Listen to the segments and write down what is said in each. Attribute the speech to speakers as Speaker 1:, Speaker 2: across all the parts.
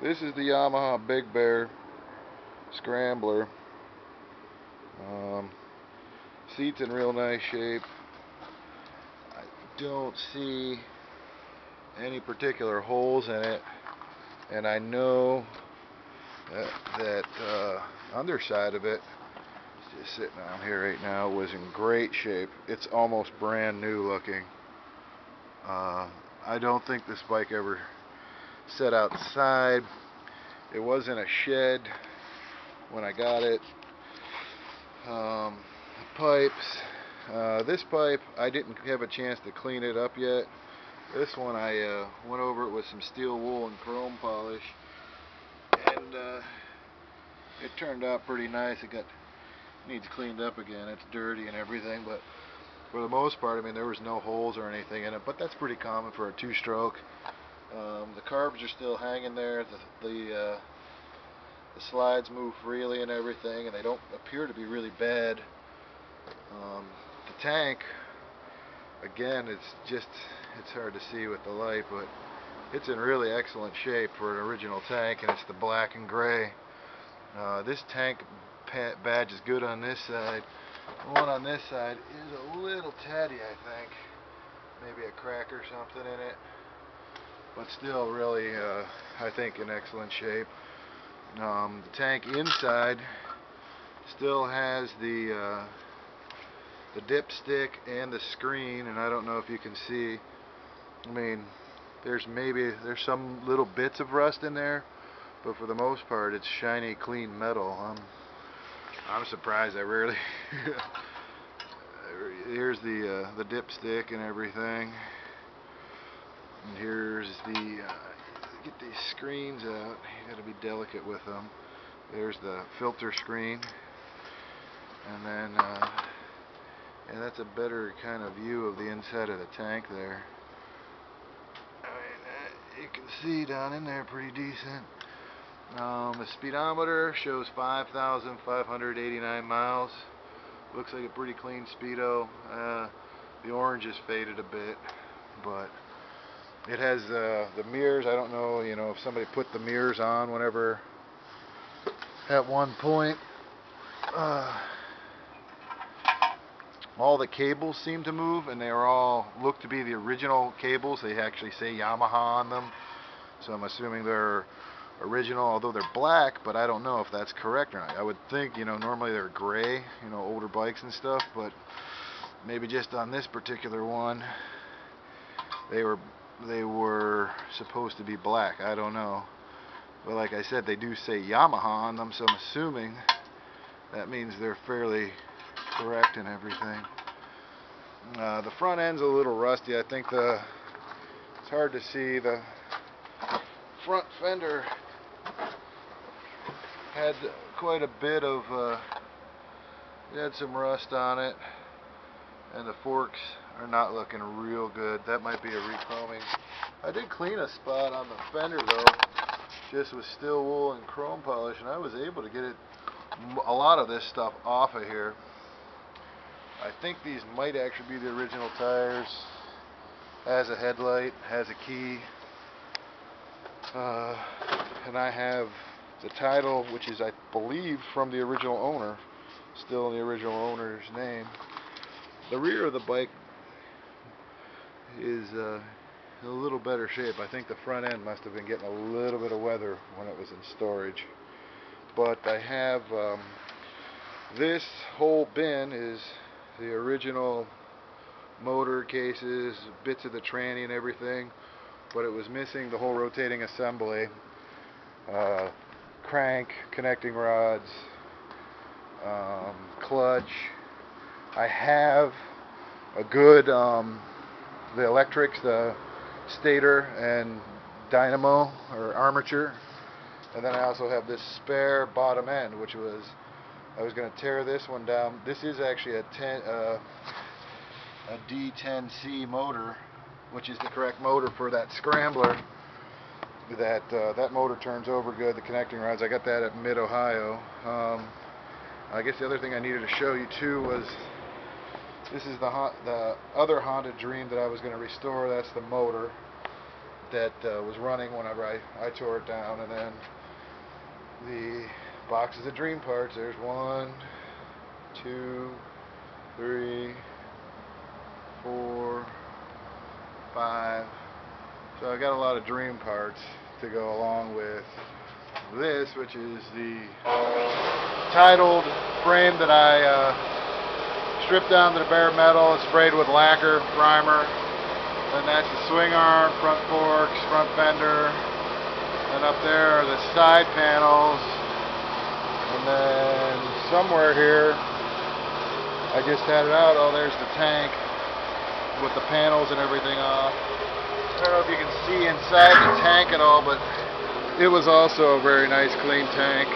Speaker 1: This is the Yamaha Big Bear Scrambler. Um, Seat's in real nice shape. I don't see any particular holes in it, and I know that underside of it, just sitting on here right now, was in great shape. It's almost brand new looking. I don't think this bike ever set outside. It was in a shed when I got it. The pipes. This pipe, I didn't have a chance to clean it up yet. This one I went over it with some steel wool and chrome polish, and it turned out pretty nice. Needs cleaned up again. It's dirty and everything, but for the most part, I mean, there was no holes or anything in it. But that's pretty common for a two-stroke. The carbs are still hanging there. The slides move freely and everything, and they don't appear to be really bad. The tank, again, it's hard to see with the light, but it's in really excellent shape for an original tank, and it's the black and gray. This tank badge is good on this side. The one on this side is a little tatty, I think. Maybe a crack or something in it, but still really, I think, in excellent shape. The tank inside still has the dipstick and the screen, and I don't know if you can see. I mean, there's some little bits of rust in there, but for the most part, it's shiny, clean metal. I'm surprised. I rarely. Here's the dipstick and everything, and here's get these screens out. You got to be delicate with them. There's the filter screen, and then and that's a better kind of view of the inside of the tank there. I mean, you can see down in there pretty decent. The speedometer shows 5,589 miles. Looks like a pretty clean speedo. The orange is faded a bit, but it has the mirrors. I don't know, if somebody put the mirrors on whenever at one point. All the cables seem to move, and they look to be the original cables. They actually say Yamaha on them, so I'm assuming they're original, although they're black, but I don't know if that's correct or not. I would think, normally they're gray, older bikes and stuff, but maybe just on this particular one they were supposed to be black. I don't know, but like I said, they do say Yamaha on them, so I'm assuming that means they're fairly correct and everything. The front end's a little rusty. I think it's hard to see. The front fender had quite a bit of it had some rust on it, and the forks are not looking real good. That might be a rechroming. I did clean a spot on the fender though, just with steel wool and chrome polish, and I was able to get a lot of this stuff off of here. I think these might actually be the original tires. Has a headlight, has a key, and I have the title, which is, I believe, from the original owner, still in the original owner's name. The rear of the bike is in a little better shape. I think the front end must have been getting a little bit of weather when it was in storage. But I have this whole bin is the original motor cases, bits of the tranny and everything, but it was missing the whole rotating assembly, crank, connecting rods, clutch. I have a good the electrics, the stator and dynamo or armature, and then I also have this spare bottom end, which I was going to tear this one down. This is actually a D10C motor, which is the correct motor for that Scrambler. That motor turns over good. The connecting rods, I got that at Mid-Ohio. I guess the other thing I needed to show you too was this is the other Honda Dream that I was going to restore. That's the motor. that was running whenever I tore it down. And then the boxes of dream parts. There's 1, 2, 3, 4, 5. So I got a lot of dream parts to go along with this, which is the titled frame that I stripped down to the bare metal and sprayed with lacquer primer. And that's the swing arm, front forks, front fender, and up there are the side panels. And then somewhere here, I just had it out. Oh, there's the tank with the panels and everything off. I don't know if you can see inside the tank at all, but it was also a very nice clean tank.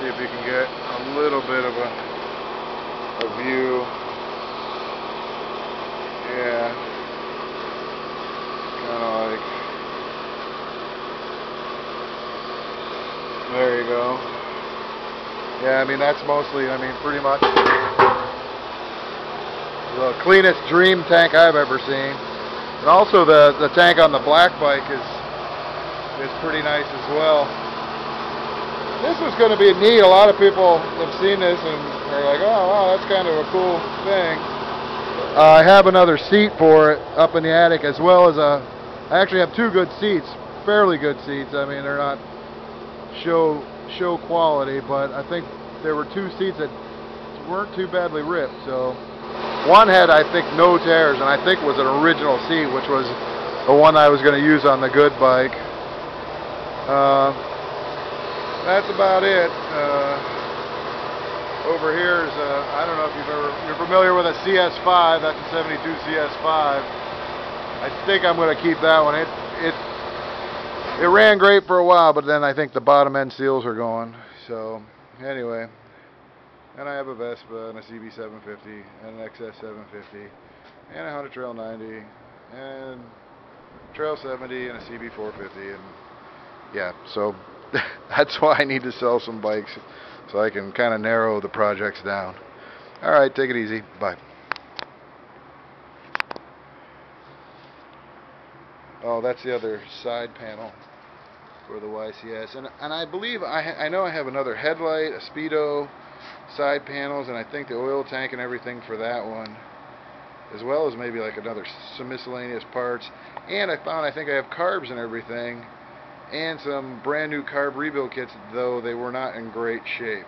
Speaker 1: See if you can get a little bit of a view. Yeah. Kind of like, there you go. Yeah, I mean that's mostly, pretty much the cleanest dream tank I've ever seen. And also the tank on the black bike is pretty nice as well. This was going to be neat. A lot of people have seen this and are like, oh wow, that's kind of a cool thing. I have another seat for it up in the attic, as well as I actually have 2 good seats, fairly good seats. I mean, they're not show quality, but I think there were 2 seats that weren't too badly ripped. So one had, I think, no tears, and I think was an original seat, which was the one I was going to use on the good bike. That's about it. Over here is I don't know if you're familiar with a CS5. That's a 72 CS5. I think I'm going to keep that one. It ran great for a while, but then I think the bottom end seals are gone. So anyway, and I have a Vespa and a CB750 and an XS750 and a Honda Trail 90 and Trail 70 and a CB450, and yeah, so that's why I need to sell some bikes, so I can kind of narrow the projects down. Alright, take it easy. Bye. Oh, that's the other side panel for the YCS. And I believe, I know I have another headlight, a speedo, side panels, and I think the oil tank and everything for that one, as well as maybe like some miscellaneous parts. And I think I have carbs and everything, and some brand new carb rebuild kits, though they were not in great shape.